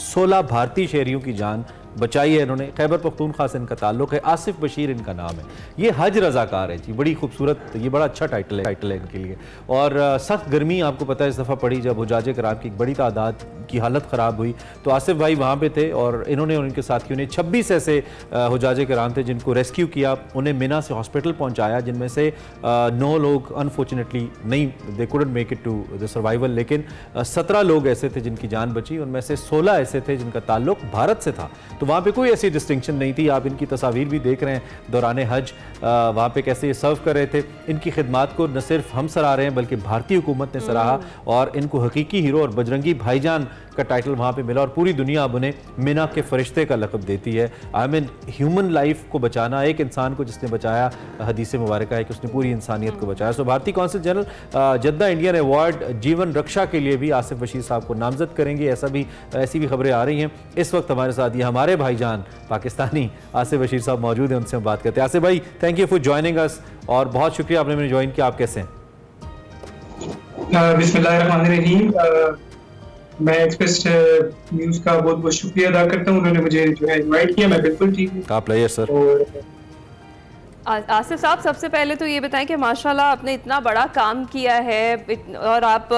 16 भारतीय शहरियों की जान बचाई है इन्होंने। खैबर पख्तूनख्वा से इनका ताल्लुक है, आसिफ बशीर इनका नाम है। ये हज रज़ाकार है जी, बड़ी खूबसूरत, ये बड़ा अच्छा टाइटल है इनके लिए। और सख्त गर्मी आपको पता है इस दफ़ा पड़ी, जब हुजाजे कराम की एक बड़ी तादाद की हालत ख़राब हुई तो आसिफ भाई वहाँ पे थे और इन्होंने और इनके साथियों ने 26 ऐसे हुजाजे कराम थे जिनको रेस्क्यू किया, उन्हें मिना से हॉस्पिटल पहुँचाया, जिनमें से 9 लोग अनफॉर्चुनेटली नहीं, they couldn't make it to the survival, लेकिन 17 लोग ऐसे थे जिनकी जान बची। उनमें से 16 ऐसे थे जिनका ताल्लुक भारत से था। तो वहाँ पे कोई ऐसी डिस्टिंक्शन नहीं थी। आप इनकी तस्वीर भी देख रहे हैं दौरान हज, वहाँ पे कैसे ये सर्व कर रहे थे। इनकी खिदमात को न सिर्फ हम सराह रहे हैं बल्कि भारतीय हुकूमत ने सराहा और इनको हकीकी हीरो और बजरंगी भाईजान का टाइटल वहाँ पे मिला और पूरी दुनिया अब उन्हें मिना के फरिश्ते का लक़ब देती है। आई मीन ह्यूमन लाइफ को बचाना, एक इंसान को जिसने बचाया, हदीस मुबारक है कि उसने पूरी इंसानियत को बचाया। सो भारतीय consul general Jeddah Indian award जीवन रक्षा के लिए भी आसिफ बशीर साहब को नामजद करेंगे, ऐसी भी खबरें आ रही हैं। इस वक्त हमारे साथ ये हमारे भाईजान पाकिस्तानी आसिफ बशीर साहब मौजूद हैं, उनसे हम बात करते हैं। आसिफ भाई, thank you for joining us और बहुत शुक्रिया आपने मैंने ज्वाइन किया। आप कैसे हैं? बिस्मिल्लाहिर्रहमानिर्रहीम। मैं एक्सप्रेस न्यूज़ का बहुत बहुत शुक्रिया अदा करता हूँ, उन्होंने मुझे जो है इनवाइट किया। मैं बिल्कुल ठीक हूँ। आप प्लेयर सर। आसिफ साहब, सबसे पहले तो ये बताएं कि माशाल्लाह आपने इतना बड़ा काम किया है और आप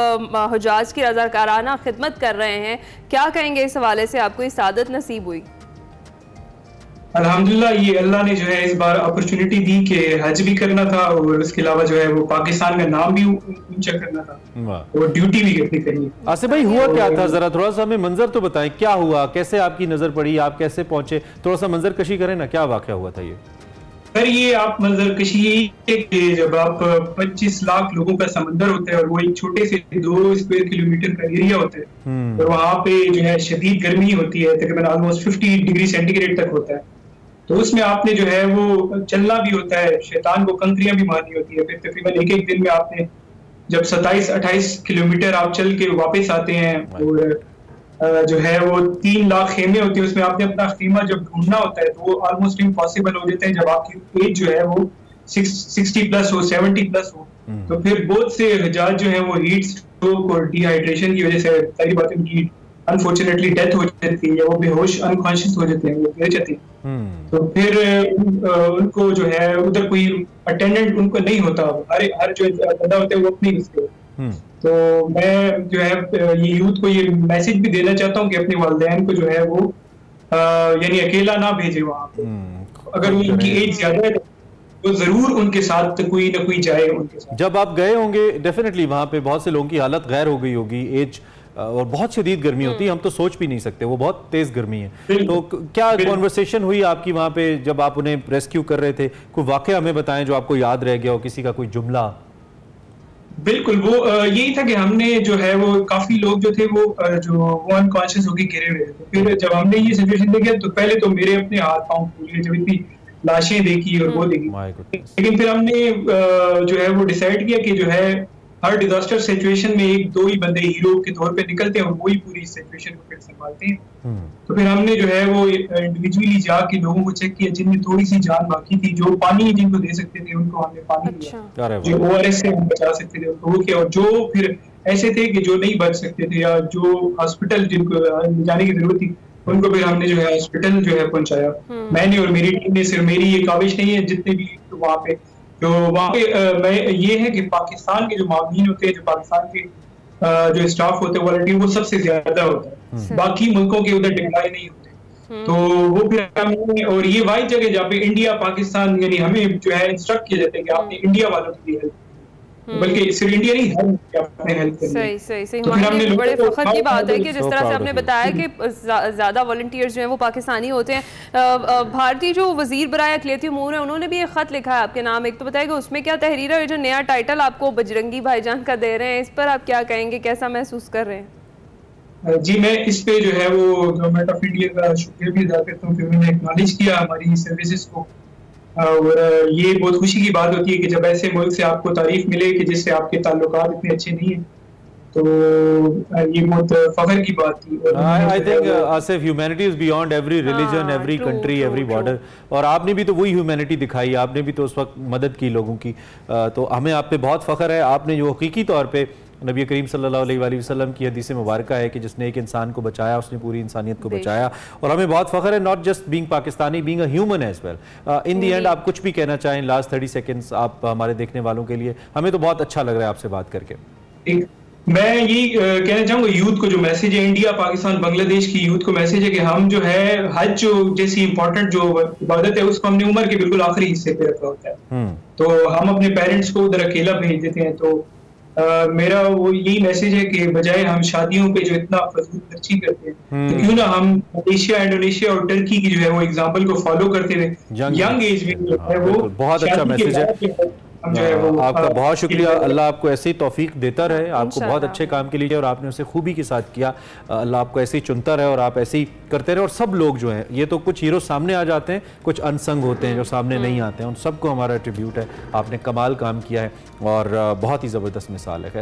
हुजाज की रज़ाकाराना खिदमत कर रहे हैं, क्या कहेंगे इस हवाले से? आपको इस सादत नसीब हुई? अल्हम्दुलिल्लाह, ये अल्लाह ने जो है इस बार अपॉर्चुनिटी दी कि हज भी करना था और उसके अलावा जो है वो पाकिस्तान का नाम भी ऊंचा करना था और ड्यूटी भी अपनी करनी थी। आसिफ भाई, हुआ क्या था? जरा थोड़ा सा हमें मंजर तो बताएं, क्या हुआ, कैसे आपकी नजर पड़ी, आप कैसे पहुंचे? थोड़ा सा मंजर कशी करें ना, क्या वाकया हुआ था ये? सर, ये आप मंजर कशी यही है कि जब आप 25 लाख लोगों का समंदर होता है और वो एक छोटे से 2 स्क्वायर किलोमीटर का एरिया होता है और वहाँ पे जो है शदीद गर्मी होती है, तकरीबन ऑलमोस्ट 50 डिग्री सेंटीग्रेड तक होता है। तो उसमें आपने जो है वो चलना भी होता है, शैतान को कंकरियां भी मारनी होती है। फिर तकरीबन एक दिन में आपने जब 27-28 किलोमीटर आप चल के वापस आते हैं और जो है वो 3 लाख खेमे होते हैं, उसमें आपने अपना खेमा जब ढूंढना होता है तो वो ऑलमोस्ट इम्पॉसिबल हो जाता है जब आपकी एज जो है वो 60 प्लस हो, 70 प्लस हो। तो फिर बहुत से हुजाज जो है वो हीट स्ट्रोक और डिहाइड्रेशन की वजह से सारी बातें उनकी अनफॉर्चुनेटली डेथ हो जाती है या वो बेहोश अनकॉन्शियस हो जाते हैं, वो गिर जाते हैं। तो फिर उनको जो है उधर कोई अटेंडेंट उनको नहीं होता, हर जो बंदा होता है वो अपनी उसके। तो मैं जो है ये यूथ को ये मैसेज भी देना चाहता हूँ कि अपने वालिदैन को जो है वो यानी अकेला ना भेजे वहाँ पे। अगर उनकी एज ज्यादा है तो जरूर उनके साथ कोई ना कोई जाए उनके साथ। जब आप गए होंगे डेफिनेटली वहाँ पे बहुत से लोगों की हालत गैर हो गई होगी, एज और बहुत शदीद गर्मी होती है, हम तो सोच भी नहीं सकते, वो बहुत तेज गर्मी है। तो क्या कॉन्वर्सेशन हुई आपकी वहाँ पे जब आप उन्हें रेस्क्यू कर रहे थे? कोई वाकया हमें बताएं जो आपको याद रह गया हो, किसी का कोई जुमला? बिल्कुल, वो यही था कि हमने जो है वो काफी लोग जो थे वो अनकॉन्शियस होकर गिरे हुए थे। तो फिर जब हमने ये सिचुएशन देखी तो पहले तो मेरे अपने हाथ पांव फूले जब इतनी लाशें देखी और वो देखी। लेकिन फिर हमने जो है वो डिसाइड किया कि जो है हर डिजास्टर सिचुएशन में 1-2 ही बंदे हीरो के तौर पे निकलते हैं और वही पूरी सिचुएशन को फिर संभालते हैं। तो फिर हमने जो है वो इंडिविजुअली जाके लोगों को चेक किया जिनमें थोड़ी सी जान बाकी थी, जो पानी जिनको दे सकते थे उनको हमने पानी दिया, जो ORS से हम बचा सकते थे उनको वो किया, और जो फिर ऐसे थे कि जो नहीं बच सकते थे या जो हॉस्पिटल जिनको जाने की जरूरत थी उनको फिर हमने जो है हॉस्पिटल जो है पहुंचाया। मैंने और मेरी टीम ने, सिर्फ मेरी ये काविश नहीं है, जितने भी वहाँ पे मैं ये है कि पाकिस्तान के जो मामलीन होते हैं, जो पाकिस्तान के जो स्टाफ होते हैं वॉलंटियर, वो सबसे ज्यादा होता है, बाकी मुल्कों के उधर डिप्लॉय नहीं होते। तो वो फिर हमने, और ये वाही जगह जहाँ पे इंडिया पाकिस्तान यानी हमें जो है इंस्ट्रक्ट किया जाता है कि आपने इंडिया वालों की भी हेल्प, बल्कि सिर्फ इंडिया नहीं हर अपने हेल्प करनी। सही हमारे लिए बड़े फख्र की बात है कि जिस तरह से आपने बताया कि ज़्यादा वॉलंटियर्स जो हैं वो पाकिस्तानी होते हैं। भारतीय जो वज़ीर बराए अक़लियती उमूर है उन्होंने भी एक ख़त लिखा है आपके नाम, एक तो बताएगा उसमें क्या तहरीर है, जो नया टाइटल आपको बजरंगी भाईजान का दे रहे हैं, इस पर आप क्या कहेंगे, कैसा महसूस कर रहे हैं? जी, मैं इस पे जो है वो गवर्नमेंट ऑफ इंडिया का शुक्रिया भी अदा करता हूँ कि उन्होंने एक्नॉलेज किया हमारी सर्विसेज को। और ये बहुत खुशी की बात होती है कि जब ऐसे मुल्क से आपको तारीफ मिले कि जिससे आपके ताल्लुकात इतने अच्छे नहीं हैं, तो ये बहुत फख्र की बात थी। I think Asif, humanity is beyond every religion, every country, every border, और आपने भी तो वही ह्यूमैनिटी दिखाई, आपने भी तो उस वक्त मदद की लोगों की। तो हमें आप पे बहुत फ़ख्र है, आपने जो हकीकी तौर पे नबी करीम सल्लल्लाहु अलैहि वसल्लम की हदीस मुबारक है कि जिसने एक इंसान को बचाया उसने पूरी इंसानियत को बचाया। और हमें बहुत फ़ख्र है, not just being Pakistani, being a human as well. In the end आप कुछ भी कहना चाहें, लास्ट 30 सेकेंड्स आप हमारे देखने वालों के लिए, हमें तो बहुत अच्छा लग रहा है आपसे बात करके। मैं यही कहना चाहूंगा यूथ को, जो मैसेज है इंडिया पाकिस्तान बांग्लादेश की यूथ को मैसेज है कि हम जो है हज जो जैसी इंपॉर्टेंट जो इबादत है उसको हमने उम्र के बिल्कुल आखिरी हिस्से पे रखा होता है, तो हम अपने पेरेंट्स को उधर अकेला भेज देते हैं। तो मेरा वो यही मैसेज है कि बजाय हम शादियों पे जो इतना फजूल खर्ची करते हैं, तो क्यों ना हम मलेशिया, इंडोनेशिया और टर्की की जो है वो एग्जाम्पल को फॉलो करते हुए यंग एज में जो है वो बहुत अच्छा मैसेज है। आपका बहुत शुक्रिया, अल्लाह आपको ऐसे ही तौफीक देता रहे, आपको बहुत अच्छे काम के लिए और आपने उसे खूबी के साथ किया। अल्लाह आपको ऐसे ही चुनता रहे और आप ऐसे ही करते रहे। और सब लोग जो हैं, ये तो कुछ हीरो सामने आ जाते हैं, कुछ अनसंग होते हैं जो सामने नहीं आते हैं, उन सबको हमारा ट्रिब्यूट है। आपने कमाल काम किया है और बहुत ही ज़बरदस्त मिसाल है। खैर